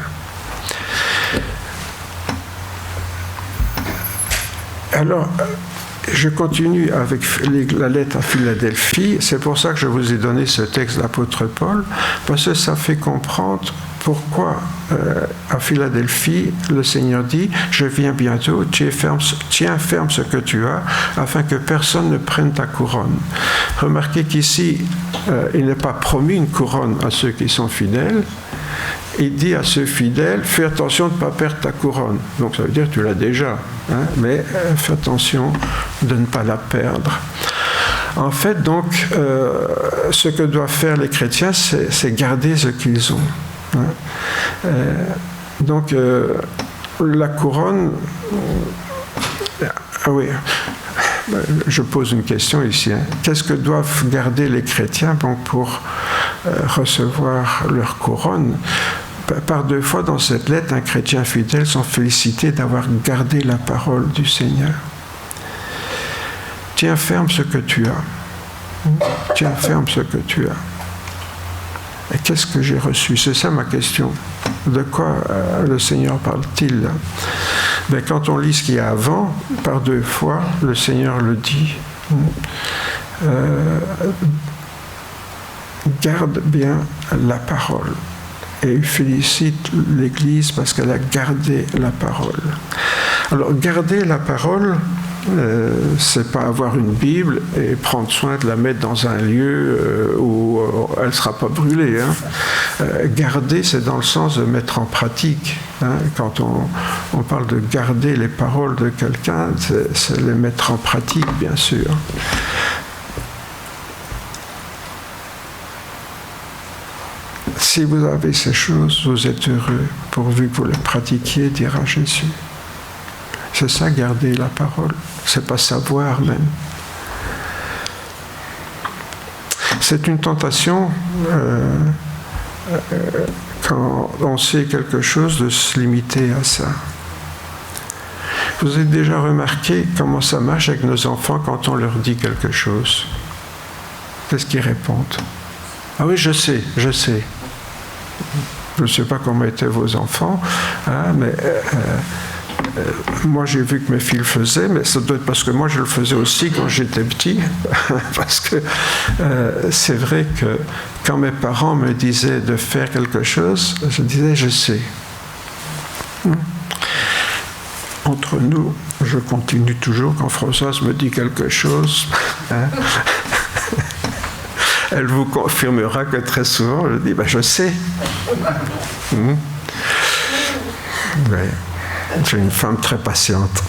Alors, je continue avec la lettre à Philadelphie. C'est pour ça que je vous ai donné ce texte de l'apôtre Paul, parce que ça fait comprendre pourquoi à Philadelphie, le Seigneur dit « Je viens bientôt, tiens ferme ce que tu as, afin que personne ne prenne ta couronne. » Remarquez qu'ici, il n'est pas promis une couronne à ceux qui sont fidèles. Il dit à ceux fidèles, fais attention de ne pas perdre ta couronne. Donc ça veut dire que tu l'as déjà, hein, mais fais attention de ne pas la perdre. En fait, donc, ce que doivent faire les chrétiens, c'est garder ce qu'ils ont. Hein. Donc, la couronne... Ah oui, je pose une question ici. Hein. Qu'est-ce que doivent garder les chrétiens pour recevoir leur couronne? Par 2 fois dans cette lettre, un chrétien fidèle sont félicités d'avoir gardé la parole du Seigneur. Tiens ferme ce que tu as. Tiens ferme ce que tu as. Et qu'est-ce que j'ai reçu? C'est ça ma question. De quoi le Seigneur parle-t-il là? Ben, quand on lit ce qu'il y a avant, par 2 fois, le Seigneur le dit. Garde bien la parole. Et il félicite l'Église parce qu'elle a gardé la parole. Alors, garder la parole, c'est pas avoir une Bible et prendre soin de la mettre dans un lieu où elle ne sera pas brûlée. Hein. Garder, c'est dans le sens de mettre en pratique. Hein. Quand on parle de garder les paroles de quelqu'un, c'est les mettre en pratique, bien sûr. Si vous avez ces choses, vous êtes heureux, pourvu que vous les pratiquiez, dira Jésus. C'est ça, garder la parole. C'est pas savoir même. C'est une tentation, quand on sait quelque chose, de se limiter à ça. Vous avez déjà remarqué comment ça marche avec nos enfants quand on leur dit quelque chose? Qu'est-ce qu'ils répondent? Ah oui, je sais. Je ne sais pas comment étaient vos enfants, hein, mais moi j'ai vu que mes filles le faisaient, mais ça doit être parce que moi je le faisais aussi quand j'étais petit, parce que c'est vrai que quand mes parents me disaient de faire quelque chose, je disais je sais. Entre nous, je continue toujours, quand Françoise me dit quelque chose, hein, elle vous confirmera que très souvent, je dis, je sais. Ouais. Je suis une femme très patiente.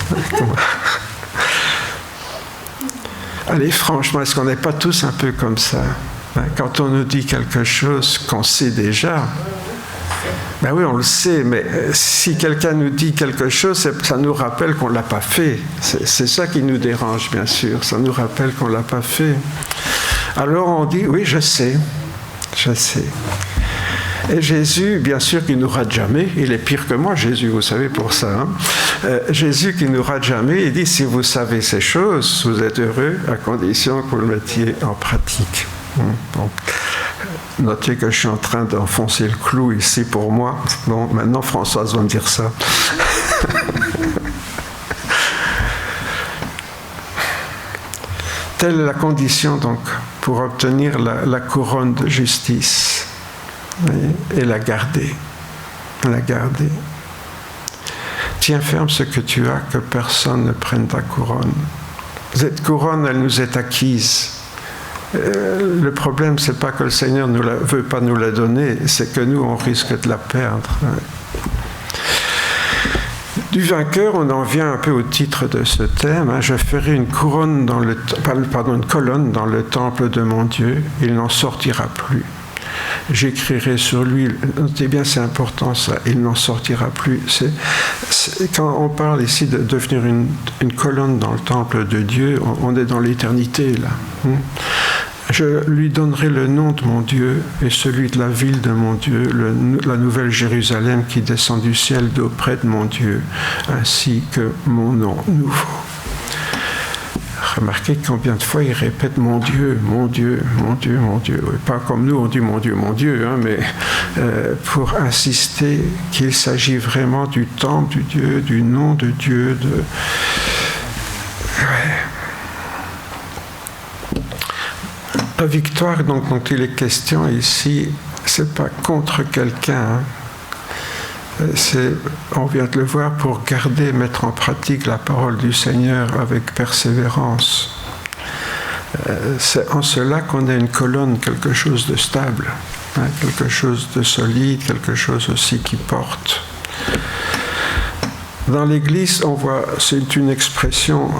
Allez, franchement, est-ce qu'on n'est pas tous un peu comme ça? Quand on nous dit quelque chose qu'on sait déjà, ben oui, on le sait, mais si quelqu'un nous dit quelque chose, ça nous rappelle qu'on ne l'a pas fait. C'est ça qui nous dérange, bien sûr. Ça nous rappelle qu'on ne l'a pas fait. Alors on dit, oui, je sais. Et Jésus, bien sûr, qui ne nous rate jamais, il est pire que moi, Jésus, vous savez, pour ça. Hein. Jésus qui ne nous rate jamais, il dit, si vous savez ces choses, vous êtes heureux, à condition que vous le mettiez en pratique. Bon. Notez que je suis en train d'enfoncer le clou ici pour moi. Bon, maintenant, Françoise va me dire ça. Telle est la condition, donc, pour obtenir la couronne de justice. Et la garder. Tiens ferme ce que tu as, que personne ne prenne ta couronne. Cette couronne, elle nous est acquise. Le problème, c'est pas que le Seigneur ne veut pas nous la donner, c'est que nous, on risque de la perdre. Du vainqueur, on en vient un peu au titre de ce thème. Je ferai une colonne dans le temple de mon Dieu, il n'en sortira plus. J'écrirai sur lui, notez bien, c'est important ça, il n'en sortira plus. Quand on parle ici de devenir une colonne dans le temple de Dieu, on est dans l'éternité là. Je lui donnerai le nom de mon Dieu et celui de la ville de mon Dieu, la nouvelle Jérusalem qui descend du ciel d'auprès de mon Dieu, ainsi que mon nom nouveau. Remarquez combien de fois il répète mon Dieu, mon Dieu, mon Dieu, mon Dieu. Pas comme nous on dit mon Dieu, hein, mais pour insister qu'il s'agit vraiment du temple du Dieu, du nom de Dieu. La victoire dont il est question ici, c'est pas contre quelqu'un. C'est, on vient de le voir, pour garder, mettre en pratique la parole du Seigneur avec persévérance. C'est en cela qu'on a une colonne, quelque chose de stable, hein, quelque chose de solide, quelque chose aussi qui porte. Dans l'Église, on voit, c'est une expression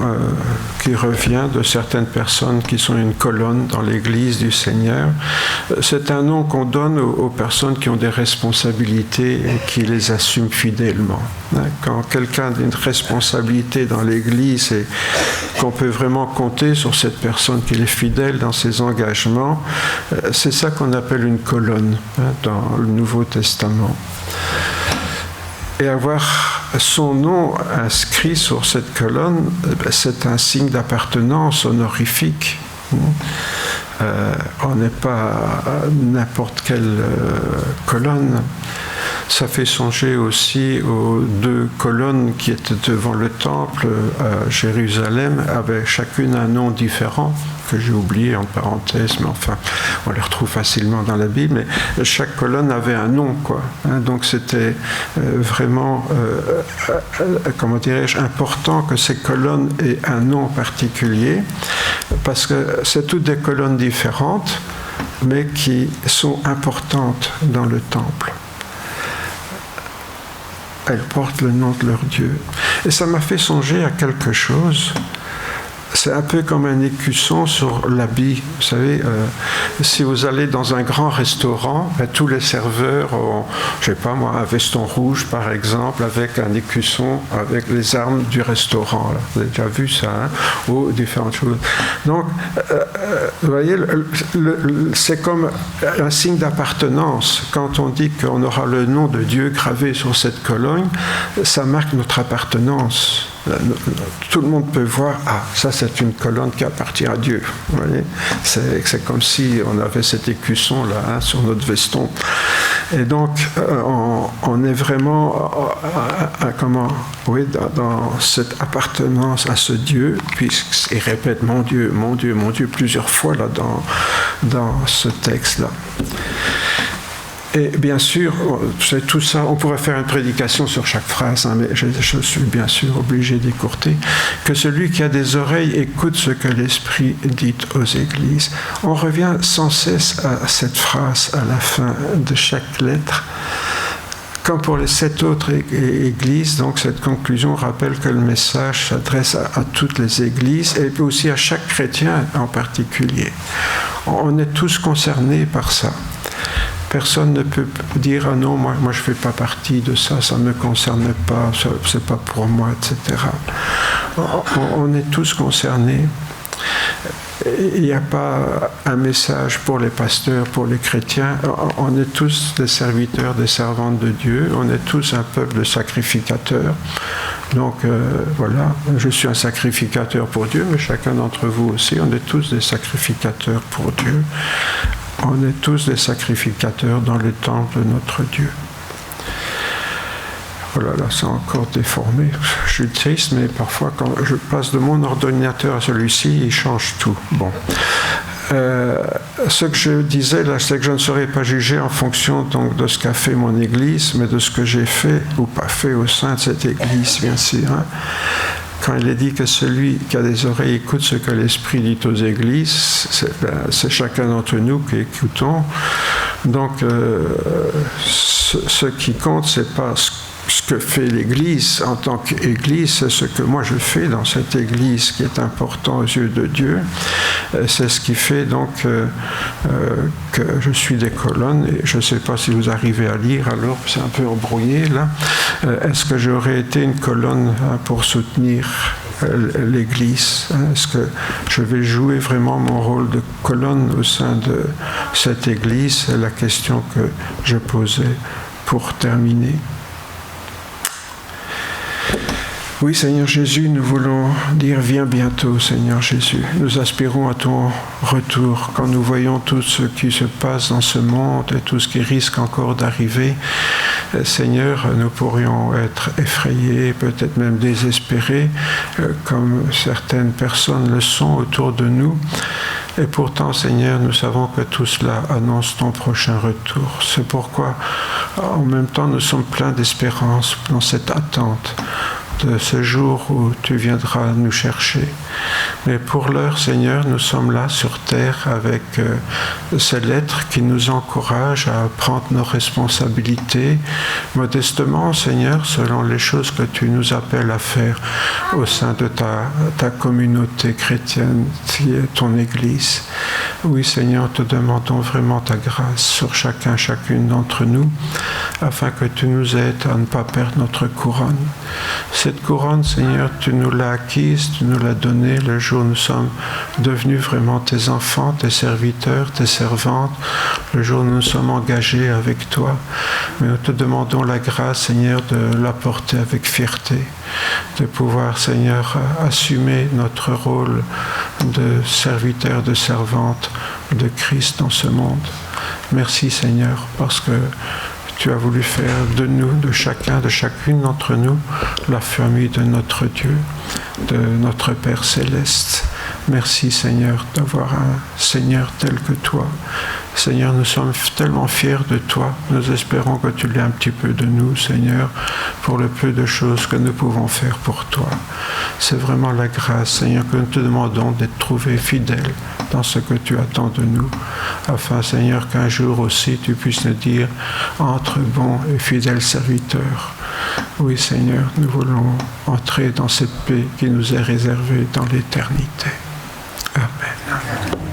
qui revient de certaines personnes qui sont une colonne dans l'Église du Seigneur. C'est un nom qu'on donne aux personnes qui ont des responsabilités et qui les assument fidèlement. Quand quelqu'un a une responsabilité dans l'Église et qu'on peut vraiment compter sur cette personne qui est fidèle dans ses engagements, c'est ça qu'on appelle une colonne dans le Nouveau Testament. Et avoir son nom inscrit sur cette colonne, c'est un signe d'appartenance honorifique. On n'est pas n'importe quelle colonne. Ça fait songer aussi aux deux colonnes qui étaient devant le temple à Jérusalem, avec chacune un nom différent, que j'ai oublié en parenthèse, mais enfin, on les retrouve facilement dans la Bible, mais chaque colonne avait un nom, quoi. Donc c'était vraiment, comment dirais-je, important que ces colonnes aient un nom particulier, parce que c'est toutes des colonnes différentes, mais qui sont importantes dans le temple. Elles portent le nom de leur Dieu. Et ça m'a fait songer à quelque chose. C'est un peu comme un écusson sur l'habit. Vous savez, si vous allez dans un grand restaurant, tous les serveurs ont, je ne sais pas moi, un veston rouge par exemple, avec un écusson, avec les armes du restaurant. Là. Vous avez déjà vu ça, hein? Ou différentes choses. Donc, vous voyez, c'est comme un signe d'appartenance. Quand on dit qu'on aura le nom de Dieu gravé sur cette colonne, ça marque notre appartenance. Tout le monde peut voir, ah, ça c'est une colonne qui appartient à Dieu. Vous voyez, c'est comme si on avait cet écusson là, hein, sur notre veston. Et donc, on est vraiment dans cette appartenance à ce Dieu, puisqu'il répète mon Dieu, mon Dieu, mon Dieu plusieurs fois là dans ce texte-là. Et bien sûr, c'est tout ça, on pourrait faire une prédication sur chaque phrase, hein, mais je suis bien sûr obligé d'écourter. Que celui qui a des oreilles écoute ce que l'Esprit dit aux églises. On revient sans cesse à cette phrase à la fin de chaque lettre. Comme pour les 7 autres églises, donc cette conclusion rappelle que le message s'adresse à toutes les églises et aussi à chaque chrétien en particulier. On est tous concernés par ça. Personne ne peut dire « Ah non, moi je ne fais pas partie de ça, ça ne me concerne pas, c'est pas pour moi, etc. » On est tous concernés. Il n'y a pas un message pour les pasteurs, pour les chrétiens. On est tous des serviteurs, des servantes de Dieu. On est tous un peuple de sacrificateurs. Donc voilà, je suis un sacrificateur pour Dieu, mais chacun d'entre vous aussi, on est tous des sacrificateurs pour Dieu. On est tous des sacrificateurs dans le temple de notre Dieu. Oh là là, c'est encore déformé. Je suis triste, mais parfois, quand je passe de mon ordinateur à celui-ci, il change tout. Bon. Ce que je disais là, c'est que je ne serai pas jugé en fonction donc, de ce qu'a fait mon Église, mais de ce que j'ai fait ou pas fait au sein de cette Église, bien sûr. Hein. Quand il est dit que celui qui a des oreilles écoute ce que l'Esprit dit aux églises, c'est chacun d'entre nous qui écoutons. Donc, ce qui compte, c'est pas ce que fait l'Église en tant qu'Église, c'est ce que moi je fais dans cette Église qui est important aux yeux de Dieu. C'est ce qui fait donc que je suis des colonnes, et je ne sais pas si vous arrivez à lire, alors c'est un peu embrouillé là. Est-ce que j'aurais été une colonne pour soutenir l'Église? Est-ce que je vais jouer vraiment mon rôle de colonne au sein de cette Église? C'est la question que je posais pour terminer. Oui, Seigneur Jésus, nous voulons dire viens bientôt, Seigneur Jésus. Nous aspirons à ton retour. Quand nous voyons tout ce qui se passe dans ce monde et tout ce qui risque encore d'arriver, Seigneur, nous pourrions être effrayés, peut-être même désespérés, comme certaines personnes le sont autour de nous. Et pourtant, Seigneur, nous savons que tout cela annonce ton prochain retour. C'est pourquoi, en même temps, nous sommes pleins d'espérance dans cette attente de ce jour où tu viendras nous chercher. Mais pour l'heure, Seigneur, nous sommes là sur terre avec ces lettres qui nous encouragent à prendre nos responsabilités modestement, Seigneur, selon les choses que tu nous appelles à faire au sein de ta communauté chrétienne, qui est ton Église. Oui, Seigneur, te demandons vraiment ta grâce sur chacun, chacune d'entre nous, afin que tu nous aides à ne pas perdre notre couronne. Cette couronne, Seigneur, tu nous l'as acquise, tu nous l'as donnée le jour où nous sommes devenus vraiment tes enfants, tes serviteurs, tes servantes, le jour où nous sommes engagés avec toi. Mais nous te demandons la grâce, Seigneur, de la porter avec fierté, de pouvoir, Seigneur, assumer notre rôle de serviteur, de servante de Christ dans ce monde. Merci, Seigneur, parce que tu as voulu faire de nous, de chacun, de chacune d'entre nous, la famille de notre Dieu, de notre Père Céleste. Merci, Seigneur, d'avoir un Seigneur tel que toi. Seigneur, nous sommes tellement fiers de toi. Nous espérons que tu l'aies un petit peu de nous, Seigneur, pour le peu de choses que nous pouvons faire pour toi. C'est vraiment la grâce, Seigneur, que nous te demandons d'être trouvés fidèles dans ce que tu attends de nous, afin, Seigneur, qu'un jour aussi tu puisses nous dire « Entre bons et fidèles serviteurs ». Oui, Seigneur, nous voulons entrer dans cette paix qui nous est réservée dans l'éternité. Amen.